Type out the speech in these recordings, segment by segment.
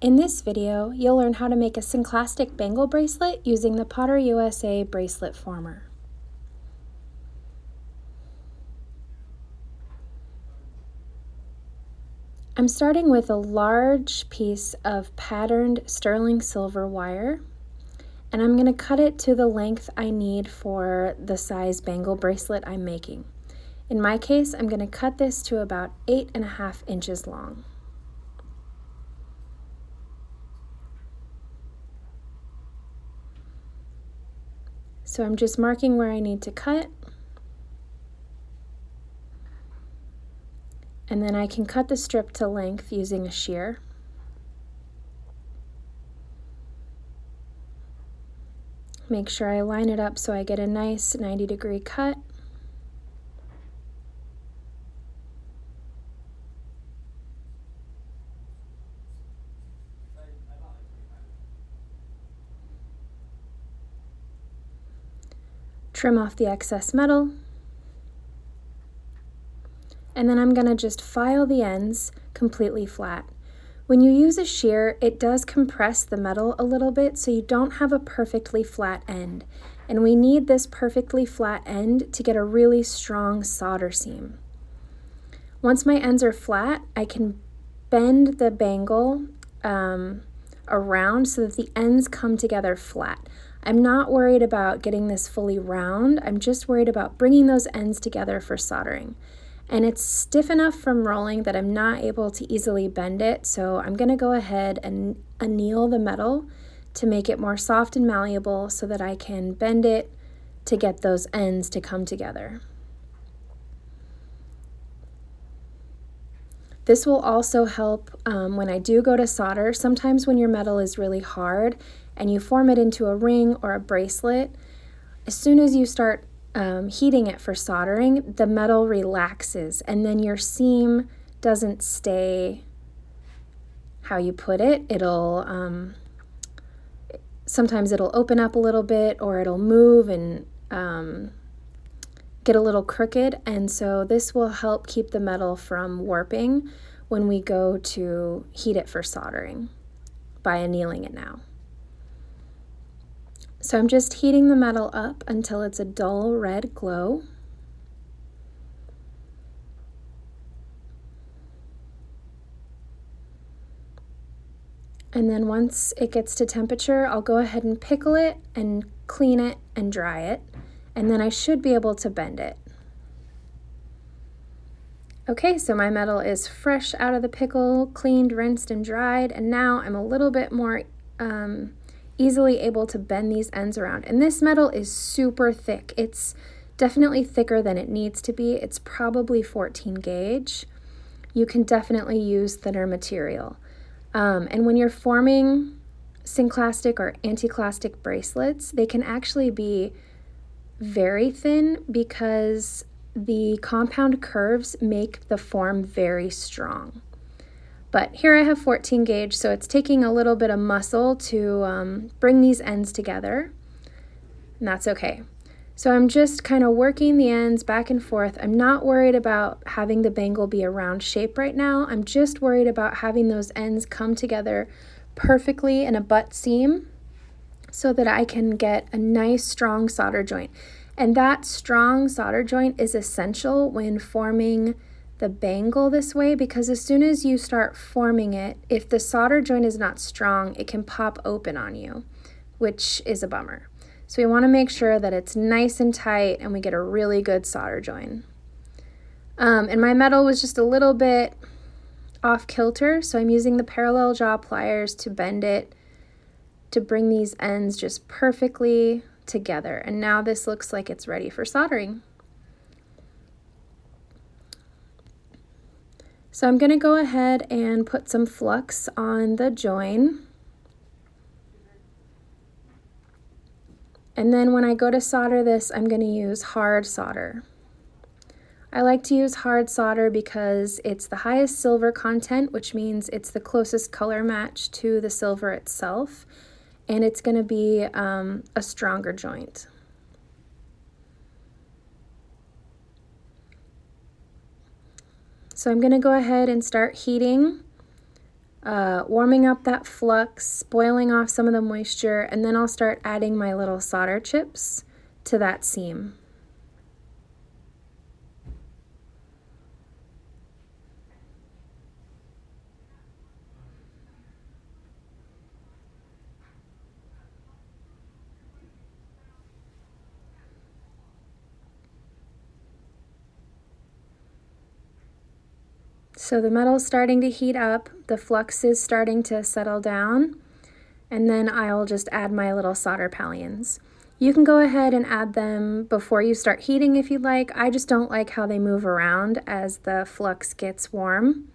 In this video, you'll learn how to make a Synclastic bangle bracelet using the PotterUSA bracelet former. I'm starting with a large piece of patterned sterling silver wire, and I'm going to cut it to the length I need for the size bangle bracelet I'm making. In my case, I'm going to cut this to about 8.5 inches long. So I'm just marking where I need to cut, and then I can cut the strip to length using a shear. Make sure I line it up so I get a nice 90-degree cut. Trim off the excess metal. And then I'm going to just file the ends completely flat. When you use a shear, it does compress the metal a little bit so you don't have a perfectly flat end. And we need this perfectly flat end to get a really strong solder seam. Once my ends are flat, I can bend the bangle around so that the ends come together flat. I'm not worried about getting this fully round. I'm just worried about bringing those ends together for soldering. And it's stiff enough from rolling that I'm not able to easily bend it, so I'm going to go ahead and anneal the metal to make it more soft and malleable so that I can bend it to get those ends to come together. This will also help when I do go to solder. Sometimes when your metal is really hard and you form it into a ring or a bracelet, as soon as you start heating it for soldering, the metal relaxes and then your seam doesn't stay how you put it. Sometimes it'll open up a little bit or it'll move and get a little crooked, and so this will help keep the metal from warping when we go to heat it for soldering by annealing it now. So I'm just heating the metal up until it's a dull red glow. And then once it gets to temperature, I'll go ahead and pickle it and clean it and dry it, and then I should be able to bend it. Okay, so my metal is fresh out of the pickle, cleaned, rinsed, and dried, and now I'm a little bit more easily able to bend these ends around. And this metal is super thick. It's definitely thicker than it needs to be. It's probably 14 gauge. You can definitely use thinner material. And when you're forming Synclastic or anti-clastic bracelets, they can actually be very thin because the compound curves make the form very strong. But here I have 14 gauge, so it's taking a little bit of muscle to bring these ends together, and that's okay. So I'm just kind of working the ends back and forth. I'm not worried about having the bangle be a round shape right now. I'm just worried about having those ends come together perfectly in a butt seam so that I can get a nice strong solder joint. And that strong solder joint is essential when forming the bangle this way, because as soon as you start forming it, if the solder joint is not strong, it can pop open on you, which is a bummer. So we want to make sure that it's nice and tight and we get a really good solder joint. And my metal was just a little bit off kilter, so I'm using the parallel jaw pliers to bend it to bring these ends just perfectly together. And now this looks like it's ready for soldering. So I'm going to go ahead and put some flux on the join. And then when I go to solder this, I'm going to use hard solder. I like to use hard solder because it's the highest silver content, which means it's the closest color match to the silver itself, and it's going to be a stronger joint. So I'm going to go ahead and start heating warming up that flux, boiling off some of the moisture, and then I'll start adding my little solder chips to that seam. So the metal's starting to heat up, the flux is starting to settle down, and then I'll just add my little solder pallions. You can go ahead and add them before you start heating if you'd like. I just don't like how they move around as the flux gets warm.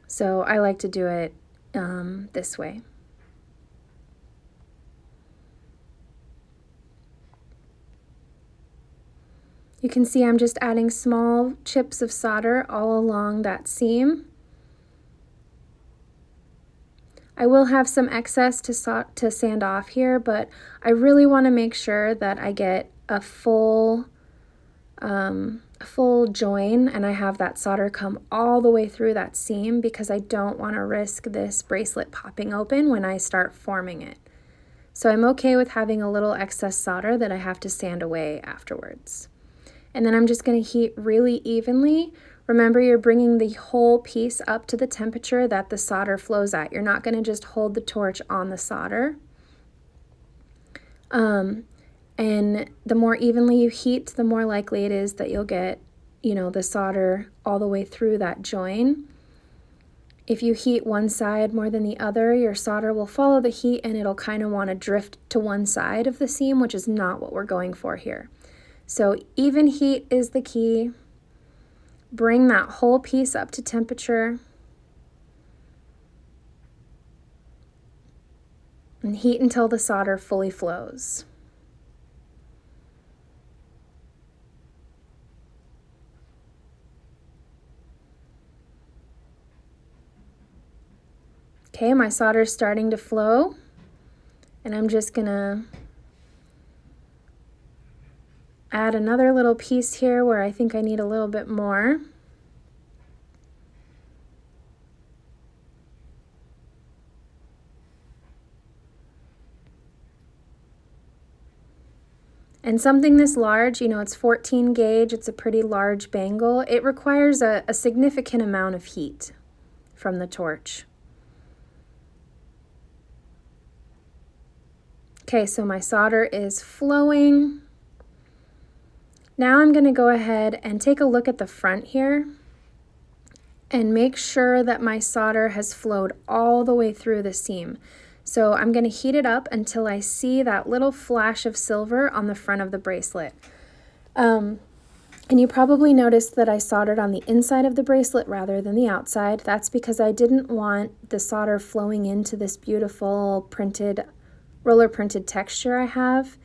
So I like to do it this way. You can see I'm just adding small chips of solder all along that seam. I will have some excess to sand off here, but I really want to make sure that I get a full join and I have that solder come all the way through that seam, because I don't want to risk this bracelet popping open when I start forming it. So I'm okay with having a little excess solder that I have to sand away afterwards. And then I'm just going to heat really evenly. Remember, you're bringing the whole piece up to the temperature that the solder flows at. You're not going to just hold the torch on the solder. And the more evenly you heat, the more likely it is that you'll get, the solder all the way through that join. If you heat one side more than the other, your solder will follow the heat and it'll kind of want to drift to one side of the seam, which is not what we're going for here. So even heat is the key. Bring that whole piece up to temperature and heat until the solder fully flows. Okay, my solder is starting to flow, and I'm just gonna add another little piece here where I think I need a little bit more. And something this large, it's 14 gauge, it's a pretty large bangle. It requires a significant amount of heat from the torch. Okay, so my solder is flowing. Now I'm going to go ahead and take a look at the front here and make sure that my solder has flowed all the way through the seam. So I'm going to heat it up until I see that little flash of silver on the front of the bracelet. And you probably noticed that I soldered on the inside of the bracelet rather than the outside. That's because I didn't want the solder flowing into this beautiful roller printed texture I have.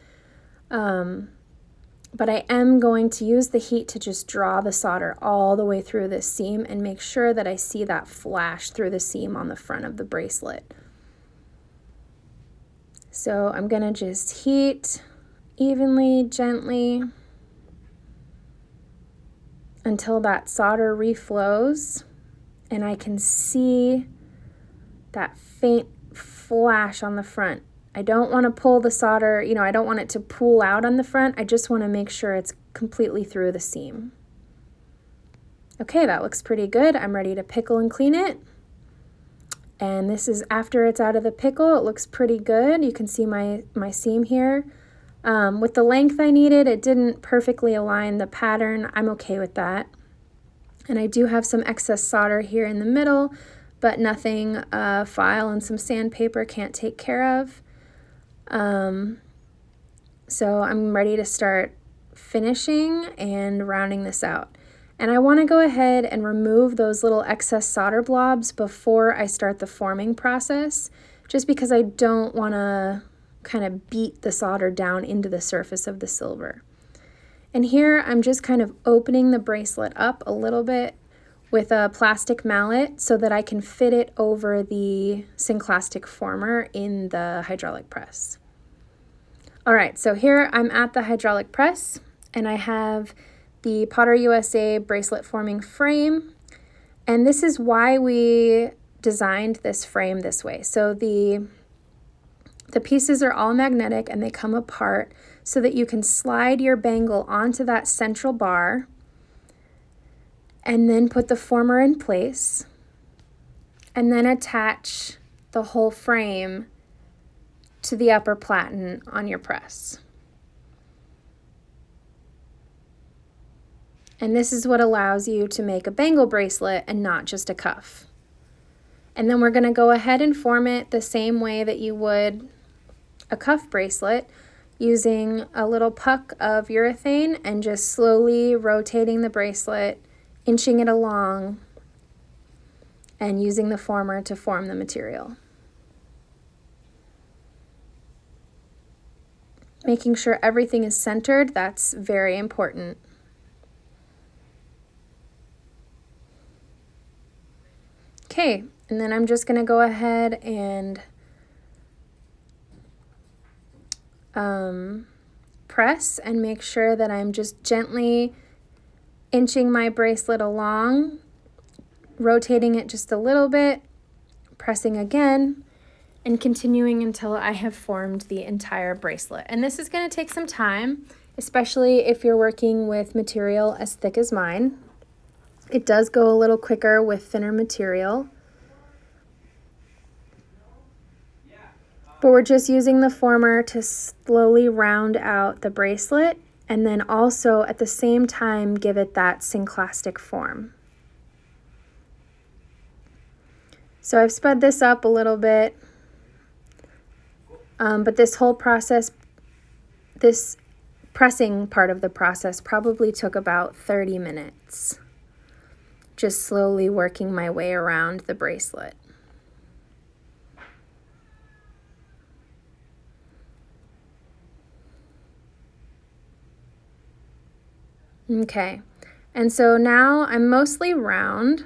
But I am going to use the heat to just draw the solder all the way through this seam and make sure that I see that flash through the seam on the front of the bracelet. So I'm going to just heat evenly, gently, until that solder reflows and I can see that faint flash on the front. I don't want to pull the solder, I don't want it to pool out on the front. I just want to make sure it's completely through the seam. Okay, that looks pretty good. I'm ready to pickle and clean it. And this is after it's out of the pickle. It looks pretty good. You can see my seam here. With the length I needed, it didn't perfectly align the pattern. I'm okay with that. And I do have some excess solder here in the middle, but nothing a file and some sandpaper can't take care of. So I'm ready to start finishing and rounding this out. And I want to go ahead and remove those little excess solder blobs before I start the forming process, just because I don't want to kind of beat the solder down into the surface of the silver. And here I'm just kind of opening the bracelet up a little bit with a plastic mallet so that I can fit it over the Synclastic former in the hydraulic press. All right, so here I'm at the hydraulic press and I have the PotterUSA bracelet forming frame. And this is why we designed this frame this way. So the pieces are all magnetic and they come apart so that you can slide your bangle onto that central bar and then put the former in place and then attach the whole frame to the upper platen on your press. And this is what allows you to make a bangle bracelet and not just a cuff. And then we're going to go ahead and form it the same way that you would a cuff bracelet, using a little puck of urethane and just slowly rotating the bracelet, inching it along, and using the former to form the material. Making sure everything is centered, that's very important. Okay, and then I'm just going to go ahead and press and make sure that I'm just gently inching my bracelet along, rotating it just a little bit, pressing again, and continuing until I have formed the entire bracelet. And this is going to take some time, especially if you're working with material as thick as mine. It does go a little quicker with thinner material. But we're just using the former to slowly round out the bracelet and then also at the same time give it that Synclastic form. So I've sped this up a little bit, but this whole process, this pressing part of the process probably took about 30 minutes, just slowly working my way around the bracelet. Okay, and so now I'm mostly round,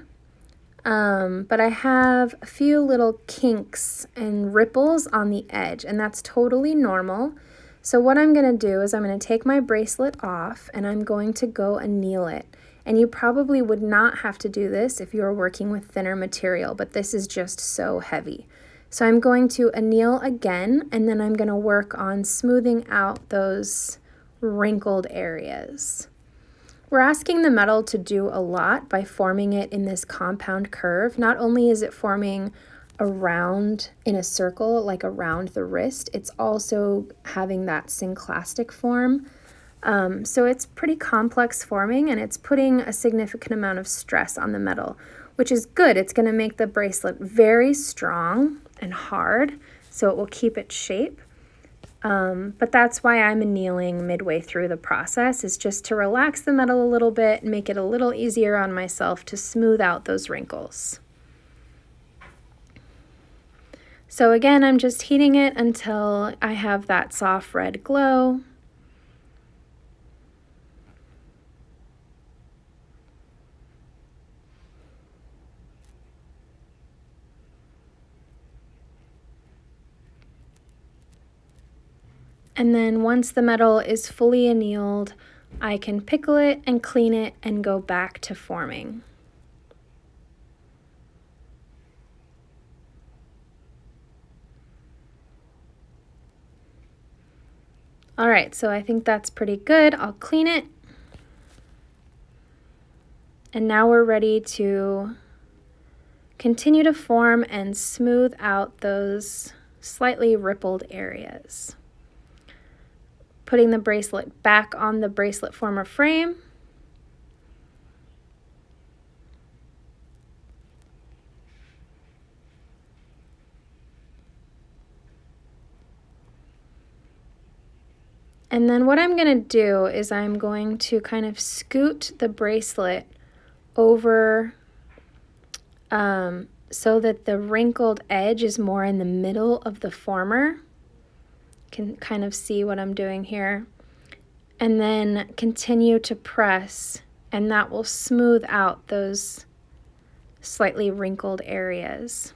but I have a few little kinks and ripples on the edge, and that's totally normal. So what I'm going to do is I'm going to take my bracelet off and I'm going to go anneal it. And you probably would not have to do this if you're working with thinner material, but this is just so heavy. So I'm going to anneal again, and then I'm going to work on smoothing out those wrinkled areas. We're asking the metal to do a lot by forming it in this compound curve. Not only is it forming around in a circle, like around the wrist, it's also having that Synclastic form. So it's pretty complex forming, and it's putting a significant amount of stress on the metal, which is good. It's going to make the bracelet very strong and hard, so it will keep its shape. But that's why I'm annealing midway through the process, is just to relax the metal a little bit and make it a little easier on myself to smooth out those wrinkles. So again, I'm just heating it until I have that soft red glow. And then once the metal is fully annealed, I can pickle it and clean it and go back to forming. All right, so I think that's pretty good. I'll clean it. And now we're ready to continue to form and smooth out those slightly rippled areas. Putting the bracelet back on the bracelet former frame. And then what I'm going to do is I'm going to kind of scoot the bracelet over so that the wrinkled edge is more in the middle of the former. Can kind of see what I'm doing here, and then continue to press, and that will smooth out those slightly wrinkled areas.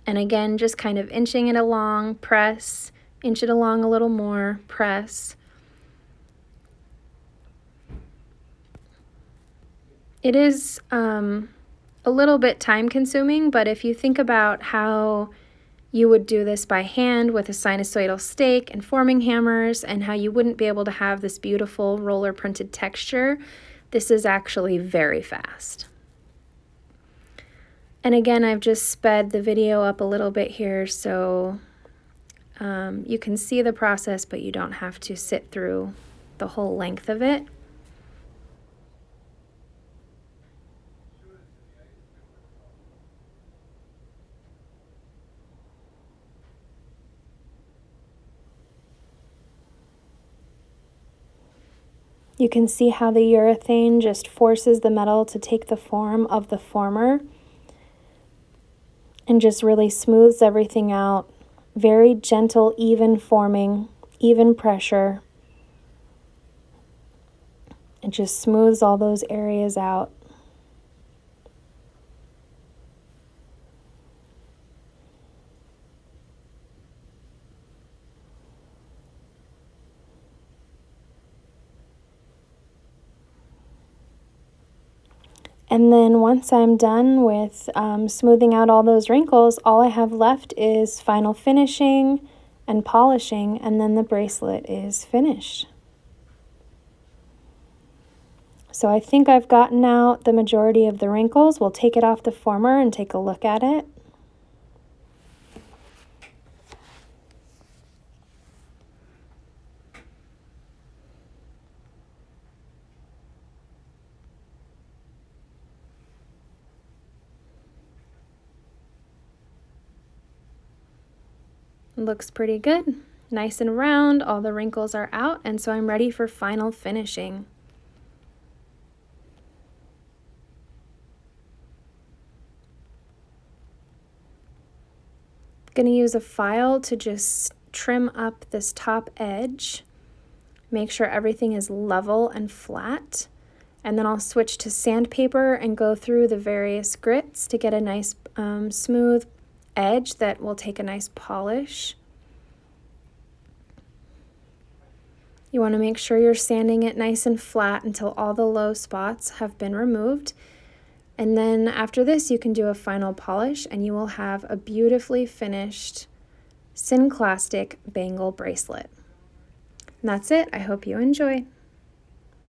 And again, just kind of inching it along, press, inch it along a little more, press. It is a little bit time consuming, but if you think about how you would do this by hand with a sinusoidal stake and forming hammers, and how you wouldn't be able to have this beautiful roller printed texture, this is actually very fast. And again, I've just sped the video up a little bit here so you can see the process, but you don't have to sit through the whole length of it. You can see how the urethane just forces the metal to take the form of the former and just really smooths everything out. Very gentle, even forming, even pressure. It just smooths all those areas out. And then once I'm done with smoothing out all those wrinkles, all I have left is final finishing and polishing, and then the bracelet is finished. So I think I've gotten out the majority of the wrinkles. We'll take it off the former and take a look at it. Looks pretty good. Nice and round, all the wrinkles are out, and so I'm ready for final finishing. Going to use a file to just trim up this top edge. Make sure everything is level and flat. And then I'll switch to sandpaper and go through the various grits to get a nice smooth edge that will take a nice polish. You want to make sure you're sanding it nice and flat until all the low spots have been removed. And then after this, you can do a final polish and you will have a beautifully finished Synclastic bangle bracelet. And that's it. I hope you enjoy.